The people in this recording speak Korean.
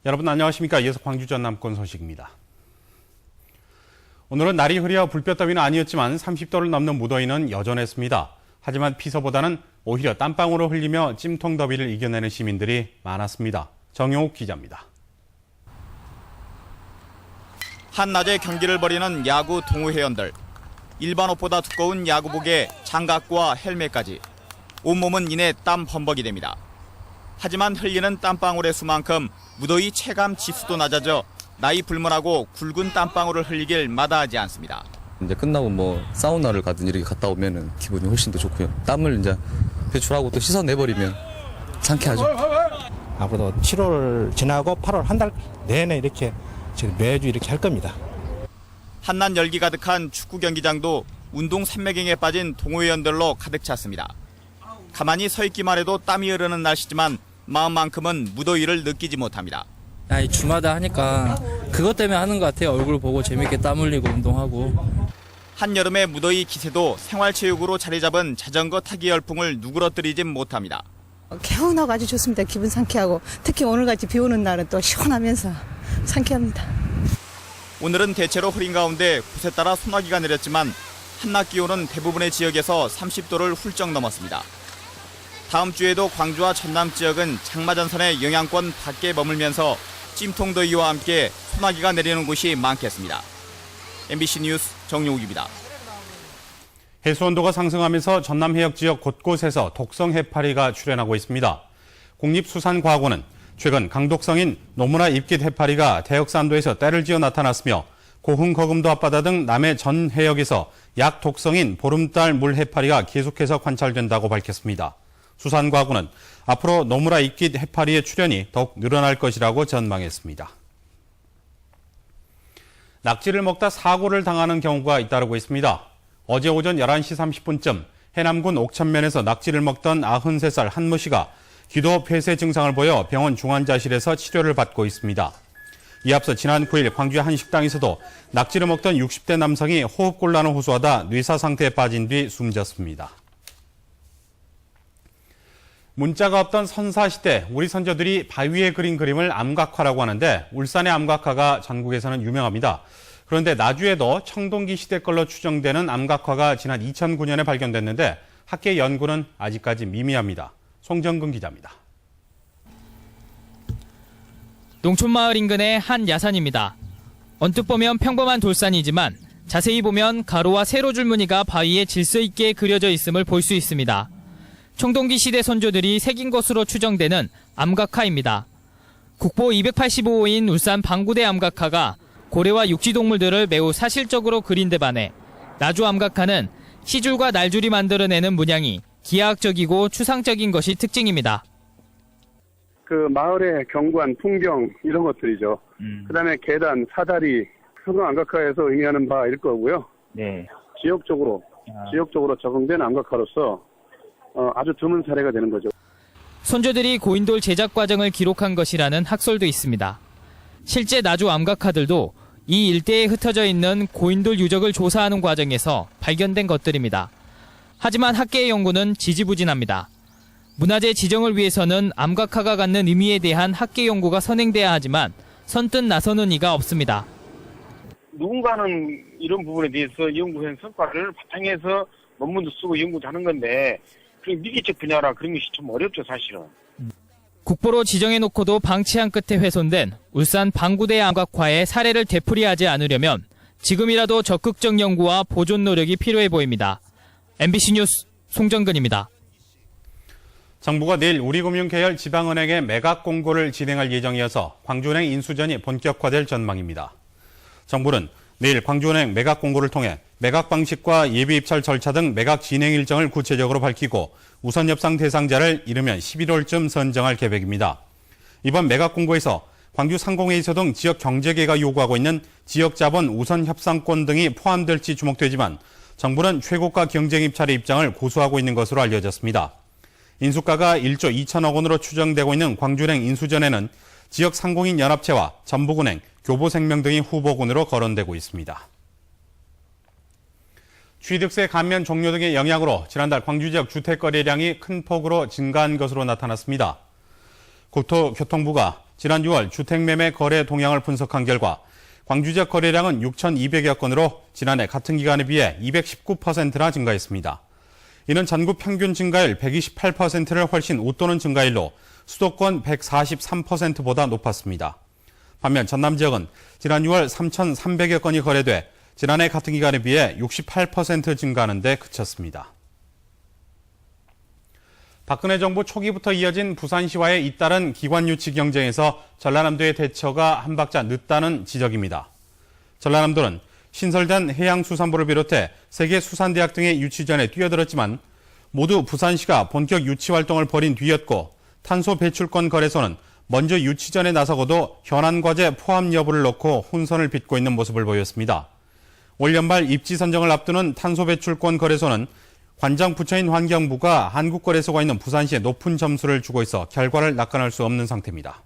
여러분 안녕하십니까? 이어서 광주 전남권 소식입니다. 오늘은 날이 흐려 불볕 더위는 아니었지만 30도를 넘는 무더위는 여전했습니다. 하지만 피서보다는 오히려 땀방울을 흘리며 찜통 더위를 이겨내는 시민들이 많았습니다. 정용욱 기자입니다. 한낮에 경기를 벌이는 야구 동호회원들. 일반 옷보다 두꺼운 야구복에 장갑과 헬멧까지. 온몸은 이내 땀 범벅이 됩니다. 하지만 흘리는 땀방울의 수만큼 무더위 체감 지수도 낮아져 나이 불문하고 굵은 땀방울을 흘리길 마다하지 않습니다. 이제 끝나고 사우나를 가든 이렇게 갔다 오면은 기분이 훨씬 더 좋고요. 땀을 이제 배출하고 또 씻어내버리면 상쾌하죠. 앞으로 7월 지나고 8월 한 달 내내 이렇게 지금 매주 이렇게 할 겁니다. 한낮 열기 가득한 축구 경기장도 운동 산매경에 빠진 동호회원들로 가득 찼습니다. 가만히 서 있기만 해도 땀이 흐르는 날씨지만 마음만큼은 무더위를 느끼지 못합니다. 주마다 하니까 그것 때문에 하는 것 같아요. 얼굴 보고 재밌게 땀 흘리고 운동하고. 한여름의 무더위 기세도 생활체육으로 자리 잡은 자전거 타기 열풍을 누그러뜨리진 못합니다. 개운하고 아주 좋습니다. 기분 상쾌하고 특히 오늘같이 비 오는 날은 또 시원하면서 상쾌합니다. 오늘은 대체로 흐린 가운데 곳에 따라 소나기가 내렸지만 한낮 기온은 대부분의 지역에서 30도를 훌쩍 넘었습니다. 다음 주에도 광주와 전남 지역은 장마전선의 영향권 밖에 머물면서 찜통더위와 함께 소나기가 내리는 곳이 많겠습니다. MBC 뉴스 정용욱입니다. 해수온도가 상승하면서 전남 해역 지역 곳곳에서 독성 해파리가 출현하고 있습니다. 국립수산과학원은 최근 강독성인 노무라 입깃 해파리가 대역산도에서 때를 지어 나타났으며 고흥 거금도 앞바다 등 남해 전 해역에서 약독성인 보름달 물 해파리가 계속해서 관찰된다고 밝혔습니다. 수산과학원은 앞으로 노무라 입깃 해파리의 출현이 더욱 늘어날 것이라고 전망했습니다. 낙지를 먹다 사고를 당하는 경우가 잇따르고 있습니다. 어제 오전 11시 30분쯤 해남군 옥천면에서 낙지를 먹던 93살 한모 씨가 기도 폐쇄 증상을 보여 병원 중환자실에서 치료를 받고 있습니다. 이 앞서 지난 9일 광주의 한 식당에서도 낙지를 먹던 60대 남성이 호흡곤란을 호소하다 뇌사 상태에 빠진 뒤 숨졌습니다. 문자가 없던 선사시대 우리 선조들이 바위에 그린 그림을 암각화라고 하는데 울산의 암각화가 전국에서는 유명합니다. 그런데 나주에도 청동기 시대 걸로 추정되는 암각화가 지난 2009년에 발견됐는데 학계 연구는 아직까지 미미합니다. 송정근 기자입니다. 농촌마을 인근의 한 야산입니다. 언뜻 보면 평범한 돌산이지만 자세히 보면 가로와 세로 줄무늬가 바위에 질서 있게 그려져 있음을 볼 수 있습니다. 청동기 시대 선조들이 새긴 것으로 추정되는 암각화입니다. 국보 285호인 울산 방구대 암각화가 고래와 육지동물들을 매우 사실적으로 그린 데 반해 나주 암각화는 시줄과 날줄이 만들어내는 문양이 기하학적이고 추상적인 것이 특징입니다. 그 마을의 경관, 풍경 이런 것들이죠. 그다음에 계단, 사다리, 서로 암각화에서 의미하는 바일 거고요. 네. 지역적으로 적용된 암각화로서 아주 드문 사례가 되는 거죠. 선조들이 고인돌 제작 과정을 기록한 것이라는 학설도 있습니다. 실제 나주 암각화들도 이 일대에 흩어져 있는 고인돌 유적을 조사하는 과정에서 발견된 것들입니다. 하지만 학계의 연구는 지지부진합니다. 문화재 지정을 위해서는 암각화가 갖는 의미에 대한 학계 연구가 선행돼야 하지만 선뜻 나서는 이가 없습니다. 누군가는 이런 부분에 대해서 연구한 성과를 바탕해서 논문도 쓰고 연구도 하는 건데 그 미개척 분야라 그런 것이 좀 어렵죠, 사실은. 국보로 지정해놓고도 방치한 끝에 훼손된 울산 방구대 암각화의 사례를 되풀이하지 않으려면 지금이라도 적극적 연구와 보존 노력이 필요해 보입니다. MBC 뉴스 송정근입니다. 정부가 내일 우리금융계열 지방은행의 매각 공고를 진행할 예정이어서 광주은행 인수전이 본격화될 전망입니다. 정부는 내일 광주은행 매각 공고를 통해 매각 방식과 예비 입찰 절차 등 매각 진행 일정을 구체적으로 밝히고 우선 협상 대상자를 이르면 11월쯤 선정할 계획입니다. 이번 매각 공고에서 광주 상공회의소 등 지역 경제계가 요구하고 있는 지역자본 우선 협상권 등이 포함될지 주목되지만 정부는 최고가 경쟁 입찰의 입장을 고수하고 있는 것으로 알려졌습니다. 인수가가 1조 2천억 원으로 추정되고 있는 광주은행 인수전에는 지역 상공인 연합체와 전북은행, 교보생명 등이 후보군으로 거론되고 있습니다. 취득세 감면 종료 등의 영향으로 지난달 광주 지역 주택 거래량이 큰 폭으로 증가한 것으로 나타났습니다. 국토교통부가 지난 6월 주택매매 거래 동향을 분석한 결과 광주 지역 거래량은 6,200여 건으로 지난해 같은 기간에 비해 219%나 증가했습니다. 이는 전국 평균 증가율 128%를 훨씬 웃도는 증가율로 수도권 143%보다 높았습니다. 반면 전남 지역은 지난 6월 3,300여 건이 거래돼 지난해 같은 기간에 비해 68% 증가하는 데 그쳤습니다. 박근혜 정부 초기부터 이어진 부산시와의 잇따른 기관 유치 경쟁에서 전라남도의 대처가 한 박자 늦다는 지적입니다. 전라남도는 신설된 해양수산부를 비롯해 세계수산대학 등의 유치전에 뛰어들었지만 모두 부산시가 본격 유치 활동을 벌인 뒤였고 탄소 배출권 거래소는 먼저 유치전에 나서고도 현안 과제 포함 여부를 놓고 혼선을 빚고 있는 모습을 보였습니다. 올 연말 입지 선정을 앞두는 탄소 배출권 거래소는 관장 부처인 환경부가 한국거래소가 있는 부산시에 높은 점수를 주고 있어 결과를 낙관할 수 없는 상태입니다.